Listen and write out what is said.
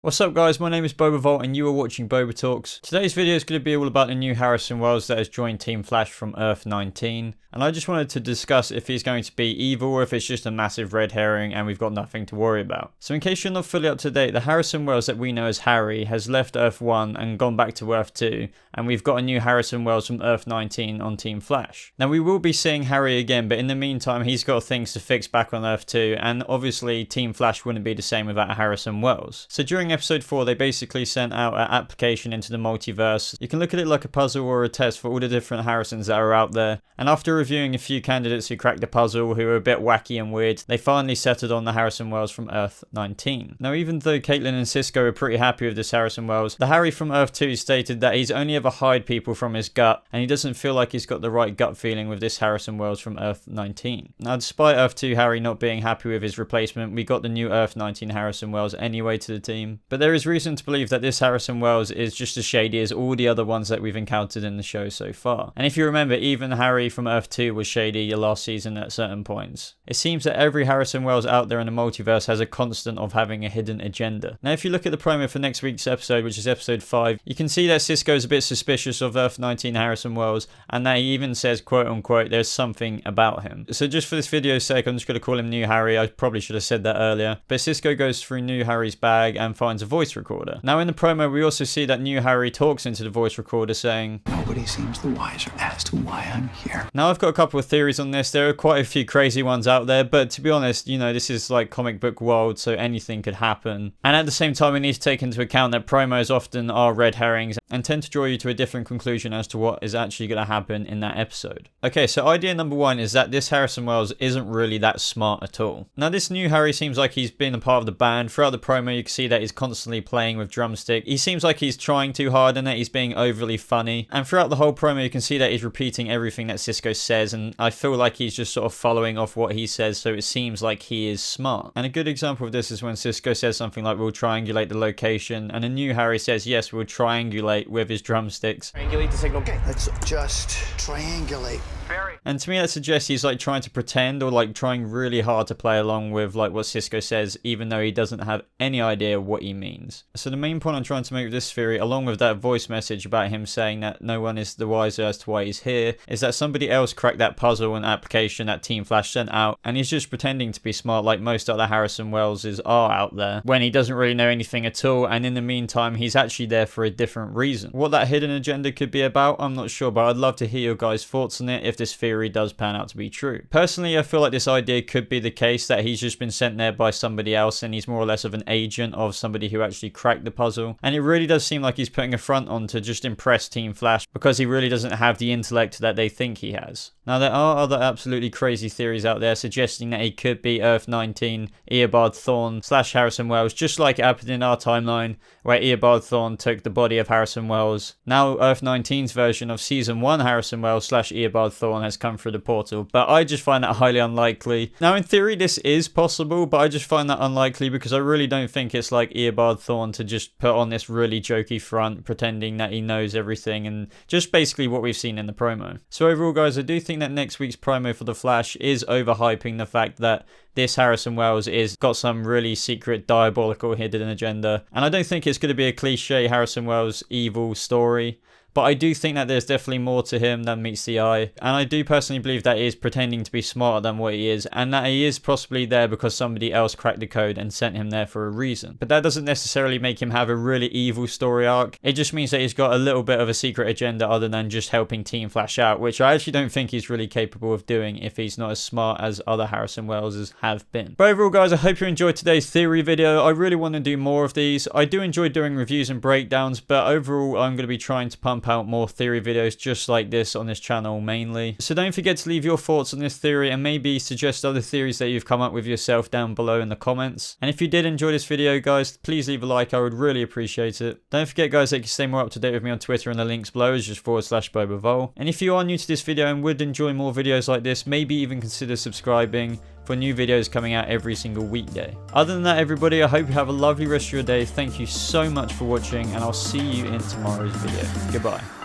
What's up guys, my name is BobaTalks and you are watching BobaTalks. Today's video is going to be all about the new Harrison Wells that has joined Team Flash from Earth 19. And I just wanted to discuss if he's going to be evil or if it's just a massive red herring and we've got nothing to worry about. So in case you're not fully up to date, the Harrison Wells that we know as Harry has left Earth 1 and gone back to Earth 2. And we've got a new Harrison Wells from Earth 19 on Team Flash. Now we will be seeing Harry again, but in the meantime he's got things to fix back on Earth 2. And obviously Team Flash wouldn't be the same without Harrison Wells. So during episode 4 they basically sent out an application into the multiverse. You can look at it like a puzzle or a test for all the different Harrisons that are out there. And after reviewing a few candidates who cracked the puzzle, who were a bit wacky and weird, they finally settled on the Harrison Wells from Earth 19. Now even though Caitlin and Cisco are pretty happy with this Harrison Wells, the Harry from Earth 2 stated that he's only ever hired people from his gut, and he doesn't feel like he's got the right gut feeling with this Harrison Wells from Earth 19. Now despite Earth 2 Harry not being happy with his replacement, we got the new Earth 19 Harrison Wells anyway to the team. But there is reason to believe that this Harrison Wells is just as shady as all the other ones that we've encountered in the show so far. And if you remember, even Harry from Earth 2 was shady last season at certain points. It seems that every Harrison Wells out there in the multiverse has a constant of having a hidden agenda. Now if you look at the promo for next week's episode, which is episode 5, you can see that Cisco is a bit suspicious of Earth 19 Harrison Wells, and that he even says quote unquote there's something about him. So just for this video's sake, I'm just going to call him New Harry. I probably should have said that earlier. But Cisco goes through New Harry's bag and finds a voice recorder. Now in the promo we also see that New Harry talks into the voice recorder saying, "Nobody seems the wiser as to why I'm here." Now I've got a couple of theories on this. There are quite a few crazy ones out there, but to be honest, you know, this is like comic book world, so anything could happen. And at the same time we need to take into account that promos often are red herrings and tend to draw you to a different conclusion as to what is actually going to happen in that episode. Okay, so idea number 1 is that this Harrison Wells isn't really that smart at all. Now this new Harry seems like he's been a part of the band. Throughout the promo you can see that he's constantly playing with drumstick. He seems like he's trying too hard and that he's being overly funny. And throughout the whole promo you can see that he's repeating everything that Cisco says, and I feel like he's just sort of following off what he says, so it seems like he is smart. And a good example of this is when Cisco says something like we'll triangulate the location, and a new Harry says yes, we'll triangulate with his drumsticks. Triangulate the signal. Okay, let's just triangulate. And to me that suggests he's like trying to pretend or like trying really hard to play along with like what Cisco says, even though he doesn't have any idea what he means. So the main point I'm trying to make with this theory, along with that voice message about him saying that no one is the wiser as to why he's here, is that somebody else cracked that puzzle and application that Team Flash sent out, and he's just pretending to be smart like most other Harrison Welleses are out there, when he doesn't really know anything at all, and in the meantime he's actually there for a different reason. What that hidden agenda could be about, I'm not sure, but I'd love to hear your guys' thoughts on it if this theory does pan out to be true. Personally, I feel like this idea could be the case, that he's just been sent there by somebody else and he's more or less of an agent of somebody who actually cracked the puzzle. And it really does seem like he's putting a front on to just impress Team Flash, because he really doesn't have the intellect that they think he has. Now there are other absolutely crazy theories out there suggesting that he could be Earth 19 Eobard Thawne / Harrison Wells, just like it happened in our timeline where Eobard Thawne took the body of Harrison Wells. Now Earth 19's version of Season 1 Harrison Wells / Eobard Thawne has come through the portal, but I just find that highly unlikely. Now in theory this is possible, but I just find that unlikely because I really don't think it's like Eobard Thawne to just put on this really jokey front pretending that he knows everything, and just basically what we've seen in the promo. So overall guys, I do think that next week's promo for The Flash is overhyping the fact that this Harrison Wells is got some really secret diabolical hidden agenda, and I don't think it's going to be a cliche Harrison Wells evil story. But I do think that there's definitely more to him than meets the eye. And I do personally believe that he is pretending to be smarter than what he is, and that he is possibly there because somebody else cracked the code and sent him there for a reason. But that doesn't necessarily make him have a really evil story arc. It just means that he's got a little bit of a secret agenda other than just helping Team Flash out, which I actually don't think he's really capable of doing if he's not as smart as other Harrison Welleses have been. But overall guys, I hope you enjoyed today's theory video. I really want to do more of these. I do enjoy doing reviews and breakdowns, but overall I'm going to be trying to pump out more theory videos just like this on this channel mainly. So don't forget to leave your thoughts on this theory and maybe suggest other theories that you've come up with yourself down below in the comments. And if you did enjoy this video guys, please leave a like, I would really appreciate it. Don't forget guys that you can stay more up to date with me on Twitter, and the links below is just /BobaTalks. And if you are new to this video and would enjoy more videos like this, maybe even consider subscribing for new videos coming out every single weekday. Other than that everybody, I hope you have a lovely rest of your day. Thank you so much for watching, and I'll see you in tomorrow's video. Goodbye.